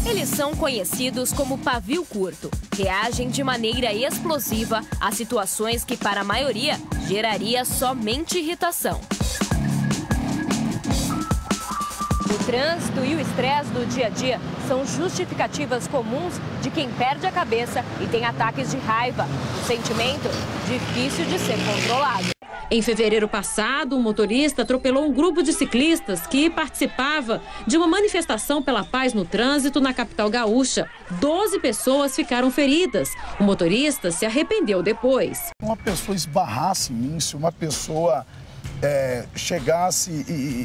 Eles são conhecidos como pavio curto. Reagem de maneira explosiva a situações que, para a maioria, geraria somente irritação. O trânsito e o estresse do dia a dia são justificativas comuns de quem perde a cabeça e tem ataques de raiva. Um sentimento difícil de ser controlado. Em fevereiro passado, um motorista atropelou um grupo de ciclistas que participava de uma manifestação pela paz no trânsito na capital gaúcha. 12 pessoas ficaram feridas. O motorista se arrependeu depois. Uma pessoa esbarrasse em mim, se uma pessoa chegasse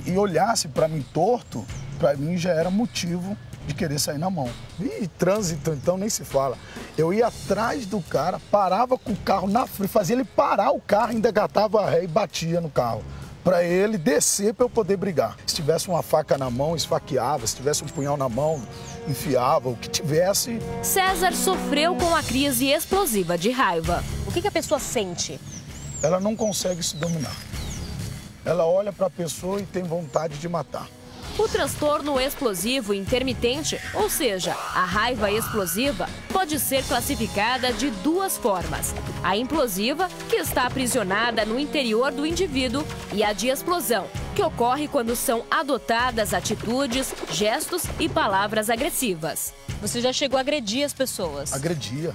e olhasse para mim torto, para mim já era motivo de querer sair na mão. E trânsito, então, nem se fala. Eu ia atrás do cara, parava com o carro na frente, fazia ele parar o carro, ainda gatava ré e batia no carro, para ele descer para eu poder brigar. Se tivesse uma faca na mão, esfaqueava. Se tivesse um punhal na mão, enfiava, o que tivesse. César sofreu com a crise explosiva de raiva. O que a pessoa sente? Ela não consegue se dominar. Ela olha para a pessoa e tem vontade de matar. O transtorno explosivo intermitente, ou seja, a raiva explosiva, pode ser classificada de duas formas. A implosiva, que está aprisionada no interior do indivíduo, e a de explosão, que ocorre quando são adotadas atitudes, gestos e palavras agressivas. Você já chegou a agredir as pessoas? Agredia.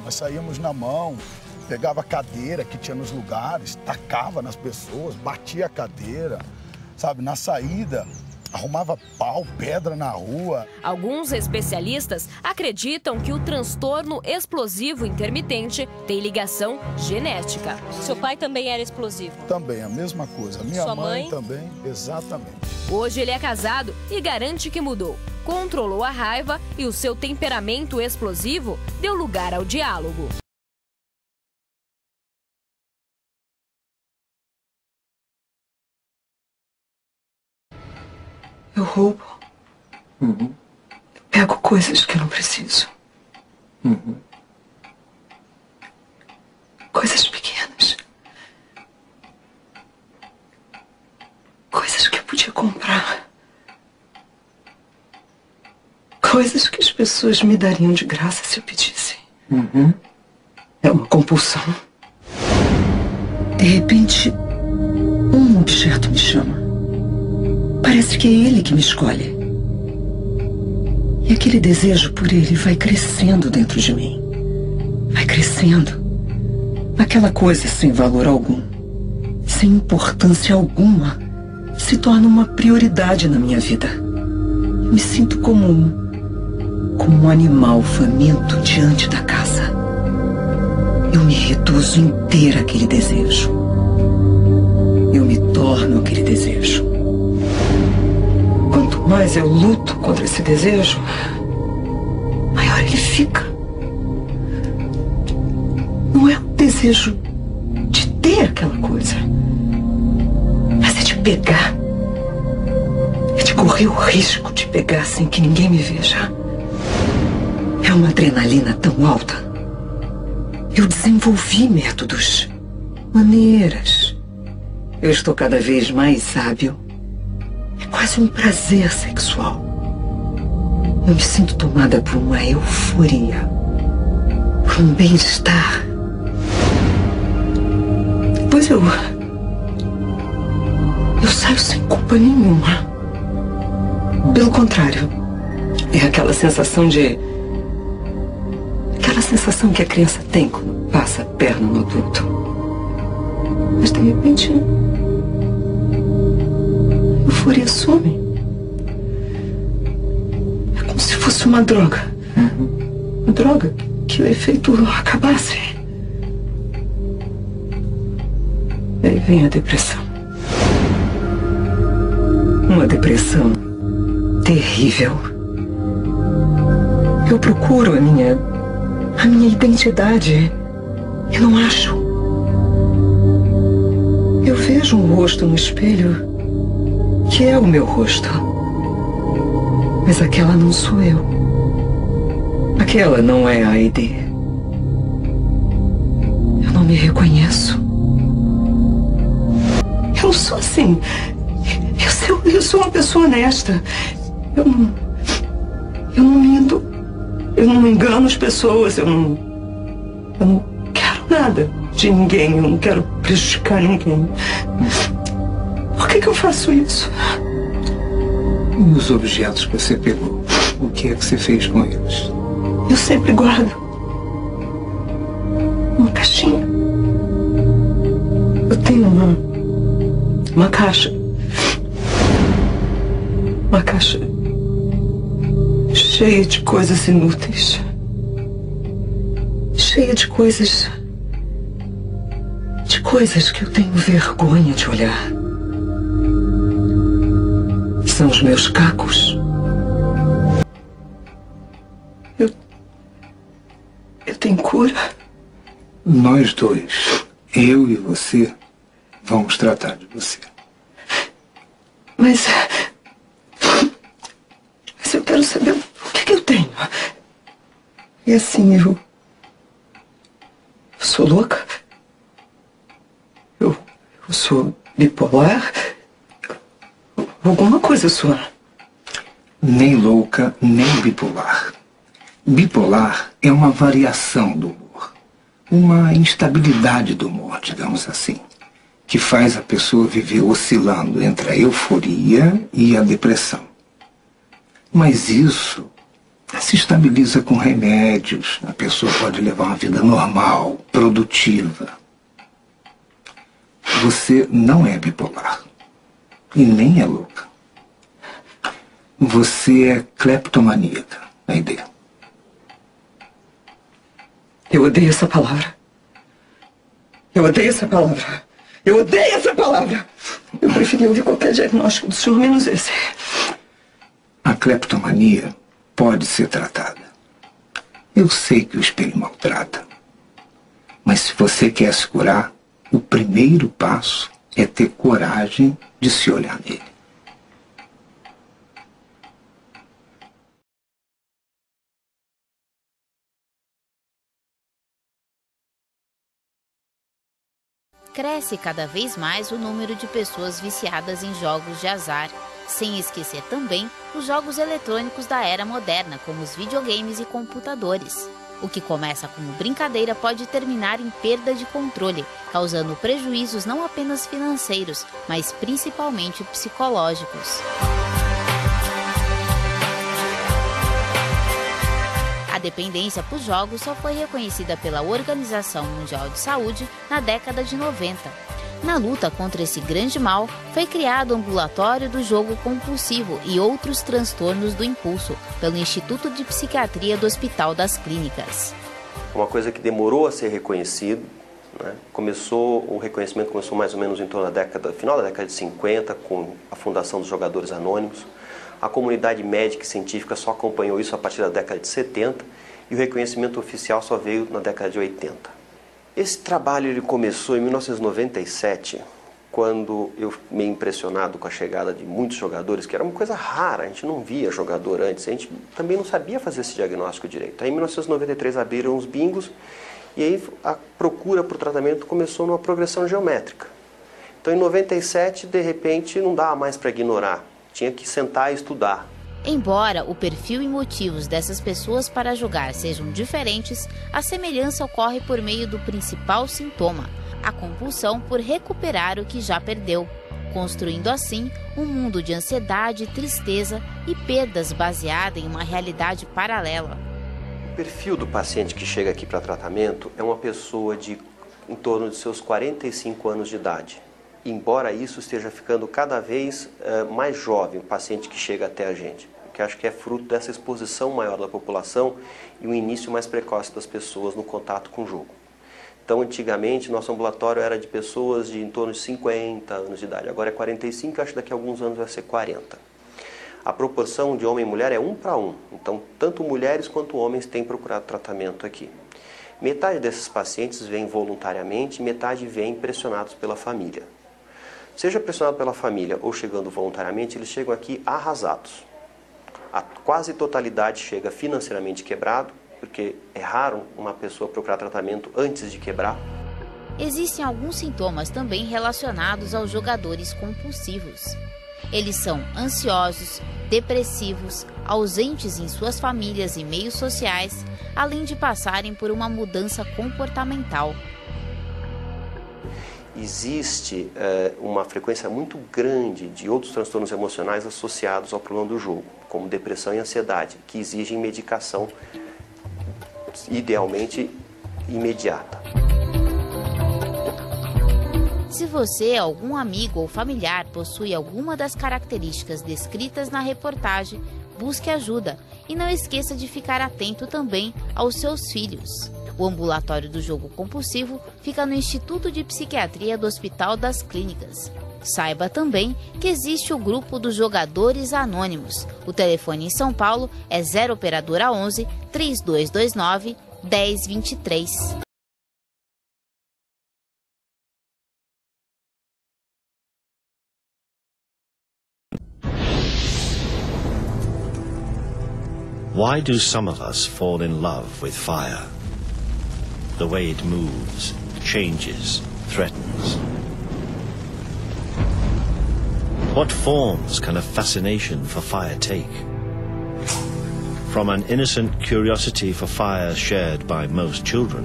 Nós saíamos na mão, pegava a cadeira que tinha nos lugares, tacava nas pessoas, batia a cadeira, sabe, na saída. Arrumava pau, pedra na rua. Alguns especialistas acreditam que o transtorno explosivo intermitente tem ligação genética. Seu pai também era explosivo? Também, a mesma coisa. Minha Sua mãe também, exatamente. Hoje ele é casado e garante que mudou. Controlou a raiva e o seu temperamento explosivo deu lugar ao diálogo. Eu roubo. Eu pego coisas que eu não preciso. Coisas pequenas. Coisas que eu podia comprar. Coisas que as pessoas me dariam de graça se eu pedisse. É uma compulsão. De repente, um objeto me chama. Parece que é ele que me escolhe. E aquele desejo por ele vai crescendo dentro de mim. Vai crescendo. Aquela coisa sem valor algum, sem importância alguma, se torna uma prioridade na minha vida. Eu me sinto como um animal faminto diante da caça. Eu me reduzo inteira àquele desejo. Eu me torno aquele desejo. Quanto mais eu luto contra esse desejo, maior ele fica. Não é o desejo de ter aquela coisa, mas é de pegar. É de correr o risco de pegar sem que ninguém me veja. É uma adrenalina tão alta. Eu desenvolvi métodos, maneiras. Eu estou cada vez mais hábil. É quase um prazer sexual. Eu me sinto tomada por uma euforia, por um bem-estar. Depois eu saio sem culpa nenhuma. Pelo contrário, é aquela sensação que a criança tem quando passa a perna no adulto. Mas de repente a euforia some. É como se fosse uma droga. Uma droga que o efeito acabasse. E aí vem a depressão. Uma depressão terrível. Eu procuro a minha identidade e não acho. Eu vejo um rosto no espelho que é o meu rosto. Mas aquela não sou eu. Aquela não é a Aide. Eu não me reconheço. Eu não sou assim. Eu sou uma pessoa honesta. Eu Eu não minto. Eu não engano as pessoas. Eu não quero nada de ninguém. Eu não quero prejudicar ninguém. Por que eu faço isso? E os objetos que você pegou? O que é que você fez com eles? Eu sempre guardo uma caixinha. Eu tenho uma caixa. Uma caixa cheia de coisas inúteis. Cheia de coisas que eu tenho vergonha de olhar. São os meus cacos. Eu tenho cura. Nós dois, eu e você, vamos tratar de você. Mas eu quero saber o que eu tenho. E assim, eu sou louca? Eu sou bipolar? Alguma coisa sua. Nem louca, nem bipolar. Bipolar é uma variação do humor. Uma instabilidade do humor, digamos assim, que faz a pessoa viver oscilando entre a euforia e a depressão. Mas isso se estabiliza com remédios. A pessoa pode levar uma vida normal, produtiva. Você não é bipolar. E nem é louca. Você é cleptomaníaca, a ideia. Eu odeio essa palavra. Eu odeio essa palavra. Eu odeio essa palavra. Eu preferia ouvir qualquer diagnóstico do senhor, menos esse. A cleptomania pode ser tratada. Eu sei que o espelho maltrata. Mas se você quer se curar, o primeiro passo é ter coragem de se olhar nele. Cresce cada vez mais o número de pessoas viciadas em jogos de azar, sem esquecer também os jogos eletrônicos da era moderna, como os videogames e computadores. O que começa como brincadeira pode terminar em perda de controle, causando prejuízos não apenas financeiros, mas principalmente psicológicos. A dependência por jogos só foi reconhecida pela Organização Mundial de Saúde na década de 90. Na luta contra esse grande mal, foi criado o Ambulatório do Jogo Compulsivo e outros transtornos do impulso, pelo Instituto de Psiquiatria do Hospital das Clínicas. Uma coisa que demorou a ser reconhecido, né? O reconhecimento começou mais ou menos em torno da final da década de 50, com a fundação dos Jogadores Anônimos. A comunidade médica e científica só acompanhou isso a partir da década de 70 e o reconhecimento oficial só veio na década de 80. Esse trabalho ele começou em 1997, quando eu meio impressionado com a chegada de muitos jogadores, que era uma coisa rara, a gente não via jogador antes, a gente também não sabia fazer esse diagnóstico direito. Aí em 1993 abriram os bingos e aí a procura por tratamento começou numa progressão geométrica. Então em 97, de repente, não dava mais para ignorar. Tinha que sentar e estudar. Embora o perfil e motivos dessas pessoas para jogar sejam diferentes, a semelhança ocorre por meio do principal sintoma, a compulsão por recuperar o que já perdeu, construindo assim um mundo de ansiedade, tristeza e perdas baseada em uma realidade paralela. O perfil do paciente que chega aqui para tratamento é uma pessoa de em torno de seus 45 anos de idade. Embora isso esteja ficando cada vez mais jovem, o paciente que chega até a gente, que acho que é fruto dessa exposição maior da população e um início mais precoce das pessoas no contato com o jogo. Então, antigamente, nosso ambulatório era de pessoas de em torno de 50 anos de idade, agora é 45, acho que daqui a alguns anos vai ser 40. A proporção de homem e mulher é 1 para 1, então tanto mulheres quanto homens têm procurado tratamento aqui. Metade desses pacientes vêm voluntariamente, metade vêm pressionados pela família. Seja pressionado pela família ou chegando voluntariamente, eles chegam aqui arrasados. A quase totalidade chega financeiramente quebrado, porque é raro uma pessoa procurar tratamento antes de quebrar. Existem alguns sintomas também relacionados aos jogadores compulsivos. Eles são ansiosos, depressivos, ausentes em suas famílias e meios sociais, além de passarem por uma mudança comportamental. Existe uma frequência muito grande de outros transtornos emocionais associados ao problema do jogo, como depressão e ansiedade, que exigem medicação, idealmente imediata. Se você, algum amigo ou familiar, possui alguma das características descritas na reportagem, busque ajuda e não esqueça de ficar atento também aos seus filhos. O ambulatório do jogo compulsivo fica no Instituto de Psiquiatria do Hospital das Clínicas. Saiba também que existe o grupo dos Jogadores Anônimos. O telefone em São Paulo é 0 operadora 11 3229 1023. Why do some of us fall in love with fire? The way it moves, changes, threatens. What forms can a fascination for fire take? From an innocent curiosity for fire shared by most children,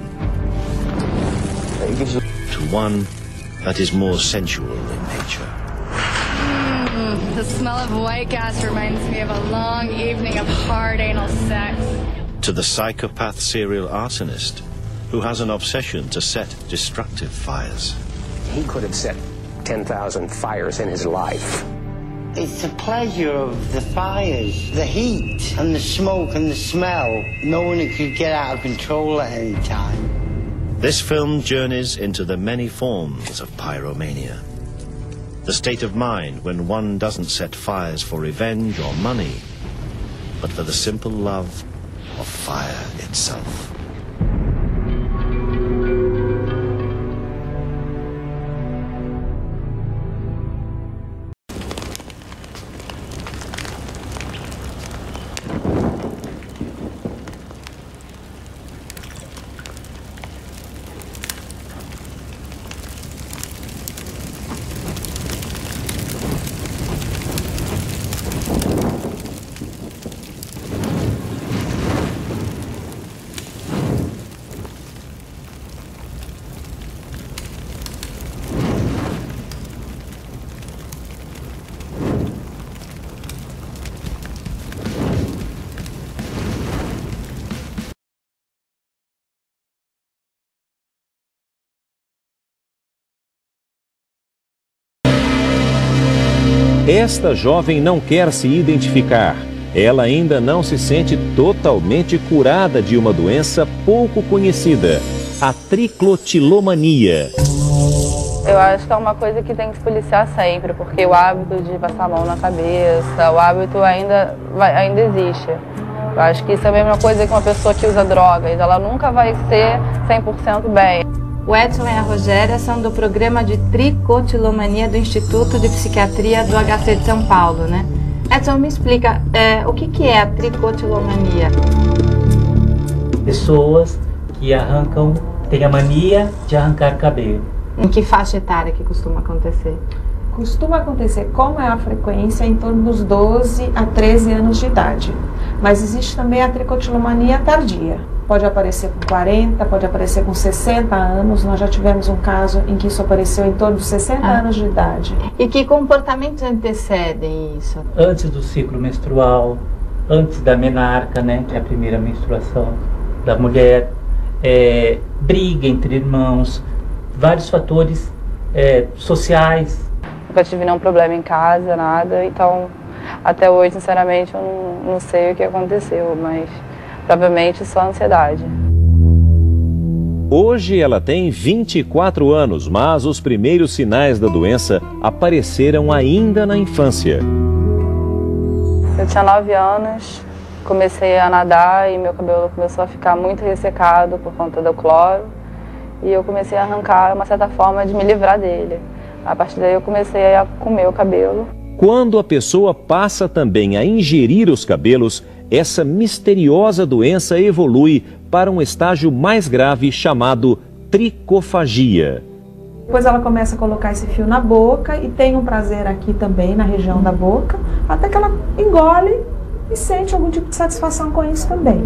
to one that is more sensual in nature. The smell of white gas reminds me of a long evening of hard anal sex. To the psychopath serial arsonist, who has an obsession to set destructive fires. He could have set 10,000 fires in his life. It's the pleasure of the fires, the heat and the smoke and the smell, knowing it could get out of control at any time. This film journeys into the many forms of pyromania. The state of mind when one doesn't set fires for revenge or money, but for the simple love of fire itself. Esta jovem não quer se identificar. Ela ainda não se sente totalmente curada de uma doença pouco conhecida, a triclotilomania. Eu acho que é uma coisa que tem que se policiar sempre, porque o hábito de passar a mão na cabeça, o hábito ainda existe. Eu acho que isso é a mesma coisa que uma pessoa que usa drogas, ela nunca vai ser 100% bem. O Edson e a Rogéria são do programa de tricotilomania do Instituto de Psiquiatria do HC de São Paulo, né? Edson, me explica, o que é a tricotilomania? Pessoas que têm a mania de arrancar cabelo. Em que faixa etária que costuma acontecer? Costuma acontecer, como é a frequência, em torno dos 12 a 13 anos de idade. Mas existe também a tricotilomania tardia. Pode aparecer com 40, pode aparecer com 60 anos. Nós já tivemos um caso em que isso apareceu em torno dos 60 anos de idade. E que comportamentos antecedem isso? Antes do ciclo menstrual, antes da menarca, né, que é a primeira menstruação da mulher, briga entre irmãos, vários fatores sociais. Nunca tive nenhum problema em casa, nada, então até hoje, sinceramente, eu não sei o que aconteceu, mas provavelmente só ansiedade. Hoje ela tem 24 anos, mas os primeiros sinais da doença apareceram ainda na infância. Eu tinha 9 anos, comecei a nadar e meu cabelo começou a ficar muito ressecado por conta do cloro. E eu comecei a arrancar uma certa forma de me livrar dele. A partir daí eu comecei a comer o cabelo. Quando a pessoa passa também a ingerir os cabelos, essa misteriosa doença evolui para um estágio mais grave chamado tricofagia. Depois ela começa a colocar esse fio na boca e tem um prazer aqui também na região da boca, até que ela engole e sente algum tipo de satisfação com isso também.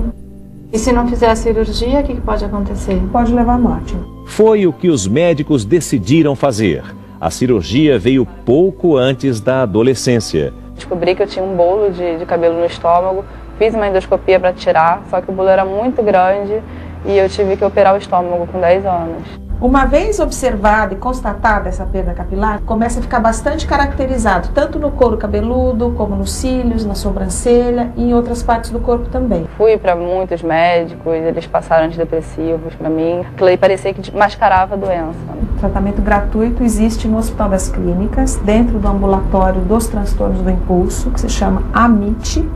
E se não fizer a cirurgia, o que pode acontecer? Pode levar à morte. Foi o que os médicos decidiram fazer. A cirurgia veio pouco antes da adolescência. Descobri que eu tinha um bolo de cabelo no estômago, fiz uma endoscopia para tirar, só que o bolo era muito grande e eu tive que operar o estômago com 10 anos. Uma vez observada e constatada essa perda capilar, começa a ficar bastante caracterizado, tanto no couro cabeludo, como nos cílios, na sobrancelha e em outras partes do corpo também. Fui para muitos médicos, eles passaram antidepressivos para mim, aquilo aí parecia que mascarava a doença. O tratamento gratuito existe no Hospital das Clínicas, dentro do ambulatório dos transtornos do impulso, que se chama AMIT.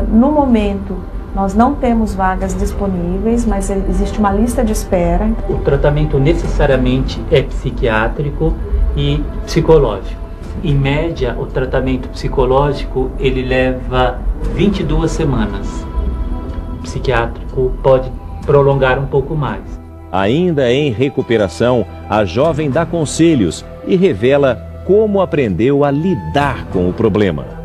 No momento, nós não temos vagas disponíveis, mas existe uma lista de espera. O tratamento necessariamente é psiquiátrico e psicológico. Em média, o tratamento psicológico ele leva 22 semanas. O psiquiátrico pode prolongar um pouco mais. Ainda em recuperação, a jovem dá conselhos e revela como aprendeu a lidar com o problema.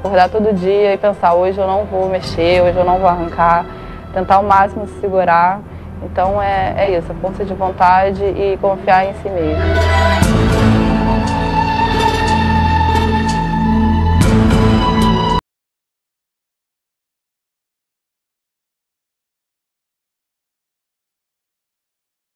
Acordar todo dia e pensar, hoje eu não vou mexer, hoje eu não vou arrancar, tentar ao máximo se segurar. Então é isso, a força de vontade e confiar em si mesmo.